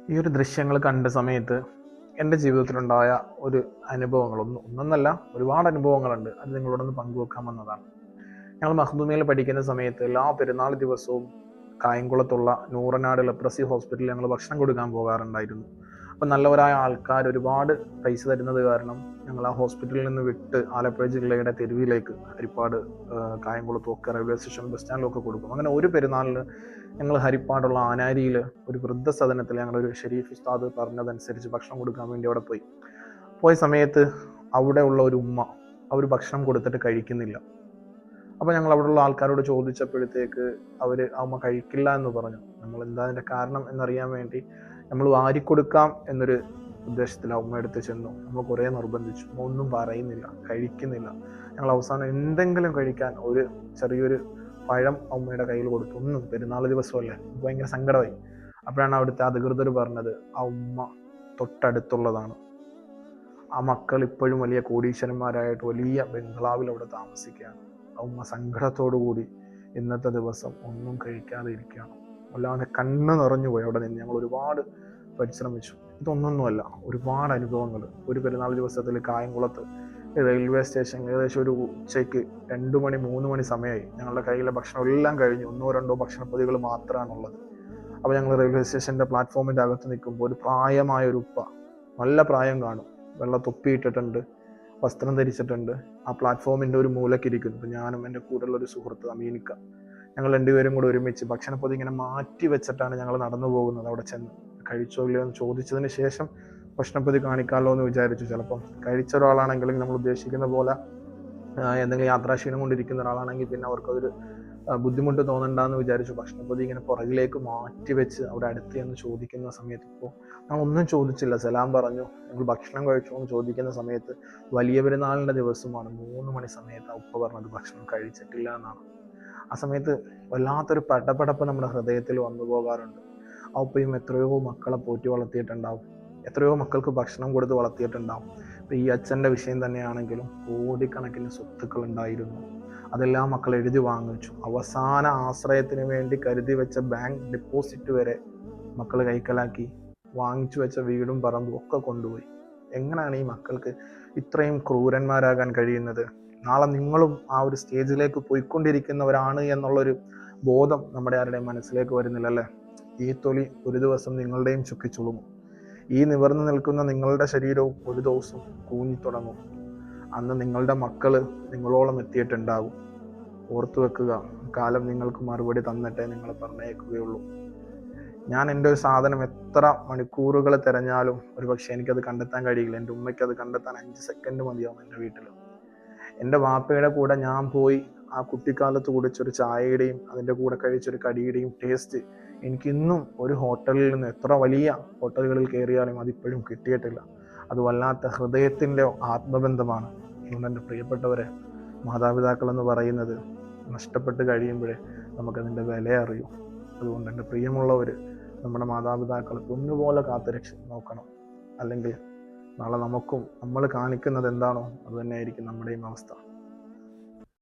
ഈ ഒരു ദൃശ്യങ്ങൾ കണ്ട സമയത്ത് എൻ്റെ ജീവിതത്തിലുണ്ടായ ഒരു അനുഭവങ്ങൾ ഒന്നൊന്നല്ല ഒരുപാട് അനുഭവങ്ങളുണ്ട്. അത് നിങ്ങളോടൊന്ന് പങ്കുവെക്കാൻ വന്നതാണ്. ഞങ്ങൾ മഖ്ദൂമിയയിൽ പഠിക്കുന്ന സമയത്ത് എല്ലാ പെരുന്നാൾ ദിവസവും കായംകുളത്തുള്ള നൂറനാട് ലെപ്രസി ഹോസ്പിറ്റലിൽ ഞങ്ങൾ ഭക്ഷണം കൊടുക്കാൻ പോകാറുണ്ടായിരുന്നു. അപ്പം നല്ലവരായ ആൾക്കാർ ഒരുപാട് പൈസ തരുന്നത് കാരണം ഞങ്ങൾ ആ ഹോസ്പിറ്റലിൽ നിന്ന് വിട്ട് ആലപ്പുഴ ജില്ലയുടെ തെരുവിലേക്ക് ഹരിപ്പാട്, കായംകുളത്തും ഒക്കെ റെയിൽവേ സ്റ്റേഷൻ, ബസ് സ്റ്റാൻഡിലൊക്കെ കൊടുക്കും. അങ്ങനെ ഒരു പെരുന്നാളിന് ഞങ്ങൾ ഹരിപ്പാടുള്ള ആനാരിയിൽ ഒരു വൃദ്ധസദനത്തിൽ ഞങ്ങളൊരു ഷെരീഫ് ഉസ്താദ് പറഞ്ഞതനുസരിച്ച് ഭക്ഷണം കൊടുക്കാൻ വേണ്ടി അവിടെ പോയ സമയത്ത് അവിടെ ഉള്ള ഒരു ഉമ്മ അവർ ഭക്ഷണം കൊടുത്തിട്ട് കഴിക്കുന്നില്ല. അപ്പോൾ ഞങ്ങൾ അവിടെയുള്ള ആൾക്കാരോട് ചോദിച്ചപ്പോഴത്തേക്ക് അവർ ആ ഉമ്മ കഴിക്കില്ല എന്ന് പറഞ്ഞു. നമ്മൾ എന്താ അതിൻ്റെ കാരണം എന്നറിയാൻ വേണ്ടി നമ്മൾ വാരിക്കൊടുക്കാം എന്നൊരു ഉദ്ദേശത്തിൽ ആ ഉമ്മ എടുത്ത് ചെന്നു. നമ്മൾ കുറേ നിർബന്ധിച്ചു, ഒന്നും പറയുന്നില്ല, കഴിക്കുന്നില്ല. ഞങ്ങൾ അവസാനം എന്തെങ്കിലും കഴിക്കാൻ ഒരു ചെറിയൊരു പഴം അമ്മയുടെ കയ്യിൽ കൊടുത്തു. ഒന്നും പെരുന്നാൾ ദിവസമല്ലേ, ഭയങ്കര സങ്കടമായി. അപ്പോഴാണ് അവിടുത്തെ അധികൃതർ പറഞ്ഞത് ആ ഉമ്മ തൊട്ടടുത്തുള്ളതാണ്, ആ മക്കൾ ഇപ്പോഴും വലിയ കോടീശ്വരന്മാരായിട്ട് വലിയ ബംഗ്ലാവിൽ അവിടെ താമസിക്കുകയാണ്. ആ ഉമ്മ സങ്കടത്തോടു കൂടി ഇന്നത്തെ ദിവസം ഒന്നും കഴിക്കാതെ ഇരിക്കുകയാണ്. അല്ലാതെ കണ്ണ് നിറഞ്ഞുപോയി അവിടെ നിന്ന്. ഞങ്ങൾ ഒരുപാട് പരിശ്രമിച്ചു. ഇതൊന്നൊന്നുമല്ല, ഒരുപാട് അനുഭവങ്ങൾ. ഒരു പെരുന്നാൾ ദിവസത്തിൽ കായംകുളത്ത് റെയിൽവേ സ്റ്റേഷൻ ഏകദേശം ഒരു ഉച്ചയ്ക്ക് 2 മണി 3 മണി സമയമായി. ഞങ്ങളുടെ കയ്യിലെ ഭക്ഷണം എല്ലാം കഴിഞ്ഞു. 1-2 ഭക്ഷണപ്പൊതികൾ മാത്രമാണുള്ളത്. അപ്പോൾ ഞങ്ങൾ റെയിൽവേ സ്റ്റേഷൻ്റെ പ്ലാറ്റ്ഫോമിൻ്റെ അകത്ത് നിൽക്കുമ്പോൾ ഒരു പ്രായമായ ഒരു ഉപ്പ, നല്ല പ്രായം കാണും, വെള്ള തൊപ്പിയിട്ടിട്ടുണ്ട്, വസ്ത്രം ധരിച്ചിട്ടുണ്ട്, ആ പ്ലാറ്റ്ഫോമിൻ്റെ ഒരു മൂലക്കിരിക്കുന്നു. അപ്പോൾ ഞാനും എൻ്റെ കൂടെയുള്ള ഒരു സുഹൃത്ത് അമീനിക്ക, ഞങ്ങൾ രണ്ടുപേരും കൂടെ ഒരുമിച്ച് ഭക്ഷണപ്പൊതി ഇങ്ങനെ മാറ്റി വെച്ചിട്ടാണ് ഞങ്ങൾ നടന്നു പോകുന്നത്. അവിടെ ചെന്ന് കഴിച്ചോ ഇല്ലയോ എന്ന് ചോദിച്ചതിന് ശേഷം ഭക്ഷണപ്പൊതി കാണിക്കാമല്ലോ എന്ന് വിചാരിച്ചു. ചിലപ്പം കഴിച്ച ഒരാളാണെങ്കിൽ നമ്മൾ ഉദ്ദേശിക്കുന്ന പോലെ എന്തെങ്കിലും യാത്രാക്ഷീണം കൊണ്ടിരിക്കുന്ന ഒരാളാണെങ്കിൽ പിന്നെ അവർക്കതൊരു ബുദ്ധിമുട്ട് തോന്നണ്ടെന്ന് വിചാരിച്ചു. ഭക്ഷണപ്പൊതി ഇങ്ങനെ പുറകിലേക്ക് മാറ്റി വെച്ച് അവിടെ അടുത്ത് എന്ന് ചോദിക്കുന്ന സമയത്ത് ഇപ്പോൾ ഞങ്ങൾ ഒന്നും ചോദിച്ചില്ല, സലാം പറഞ്ഞു. ഞങ്ങൾ ഭക്ഷണം കഴിച്ചോ എന്ന് ചോദിക്കുന്ന സമയത്ത് വലിയ പെരുന്നാളിൻ്റെ ദിവസമാണ്, 3 മണി സമയത്ത് ആ ഉപ്പ പറഞ്ഞത് ഭക്ഷണം കഴിച്ചിട്ടില്ല എന്നാണ്. ആ സമയത്ത് വല്ലാത്തൊരു പടപടപ്പ് നമ്മുടെ ഹൃദയത്തിൽ വന്നു പോകാറുണ്ട്. ആ ഉപ്പയും എത്രയോ മക്കളെ പോറ്റി വളർത്തിയിട്ടുണ്ടാവും, എത്രയോ മക്കൾക്ക് ഭക്ഷണം കൊടുത്ത് വളർത്തിയിട്ടുണ്ടാവും. ഇപ്പം ഈ അച്ഛൻ്റെ വിഷയം തന്നെയാണെങ്കിലും കോടിക്കണക്കിന് സ്വത്തുക്കൾ ഉണ്ടായിരുന്നു. അതെല്ലാം മക്കൾ എഴുതി വാങ്ങിച്ചു. അവസാന ആശ്രയത്തിന് വേണ്ടി കരുതി വെച്ച ബാങ്ക് ഡെപ്പോസിറ്റ് വരെ മക്കൾ കൈക്കലാക്കി. വാങ്ങിച്ചു വെച്ച വീടും പറമ്പും ഒക്കെ കൊണ്ടുപോയി. എങ്ങനെയാണ് ഈ മക്കൾക്ക് ഇത്രയും ക്രൂരന്മാരാകാൻ കഴിയുന്നത്? നാളെ നിങ്ങളും ആ ഒരു സ്റ്റേജിലേക്ക് പോയിക്കൊണ്ടിരിക്കുന്നവരാണ് എന്നുള്ളൊരു ബോധം നമ്മുടെ ആരുടെയും മനസ്സിലേക്ക് വരുന്നില്ല അല്ലേ? ഈ തൊലി ഒരു ദിവസം നിങ്ങളുടെയും ചുക്കിച്ചുളുങ്ങും. ഈ നിവർന്നു നിൽക്കുന്ന നിങ്ങളുടെ ശരീരവും ഒരു ദിവസം കൂഞ്ഞി തുടങ്ങും. അന്ന് നിങ്ങളുടെ മക്കള് നിങ്ങളോളം എത്തിയിട്ടുണ്ടാകും. ഓർത്തു വെക്കുക, കാലം നിങ്ങൾക്ക് മറുപടി തന്നിട്ടേ നിങ്ങൾ പറഞ്ഞേക്കുകയുള്ളൂ. ഞാൻ എൻ്റെ ഒരു സാധനം എത്ര മണിക്കൂറുകൾ തിരഞ്ഞാലും ഒരു പക്ഷേ എനിക്കത് കണ്ടെത്താൻ കഴിയില്ല. എൻ്റെ ഉമ്മയ്ക്ക് അത് കണ്ടെത്താൻ 5 സെക്കൻഡ് മതിയാവും. എൻ്റെ വീട്ടിൽ എൻ്റെ വാപ്പയുടെ കൂടെ ഞാൻ പോയി ആ കുട്ടിക്കാലത്ത് കുടിച്ചൊരു ചായയുടെയും അതിൻ്റെ കൂടെ കഴിച്ചൊരു കടിയുടെയും ടേസ്റ്റ് എനിക്കിന്നും ഒരു ഹോട്ടലിൽ നിന്ന്, എത്ര വലിയ ഹോട്ടലുകളിൽ കയറിയാലും അതിപ്പോഴും കിട്ടിയിട്ടില്ല. അത് വല്ലാത്ത ഹൃദയത്തിൻ്റെ ആത്മബന്ധമാണ്. അതുകൊണ്ട് എൻ്റെ പ്രിയപ്പെട്ടവരെ, മാതാപിതാക്കൾ എന്ന് പറയുന്നത് നഷ്ടപ്പെട്ട് കഴിയുമ്പോഴേ നമുക്കതിൻ്റെ വില അറിയൂ. അതുകൊണ്ട് എൻ്റെ പ്രിയമുള്ളവർ, നമ്മുടെ മാതാപിതാക്കളെ പൊന്നുപോലെ കാത്തുരക്ഷ നോക്കണം. അല്ലെങ്കിൽ നാളെ നമുക്കും നമ്മൾ കാണിക്കുന്നത് എന്താണോ അത് തന്നെയായിരിക്കും നമ്മുടെയും അവസ്ഥ.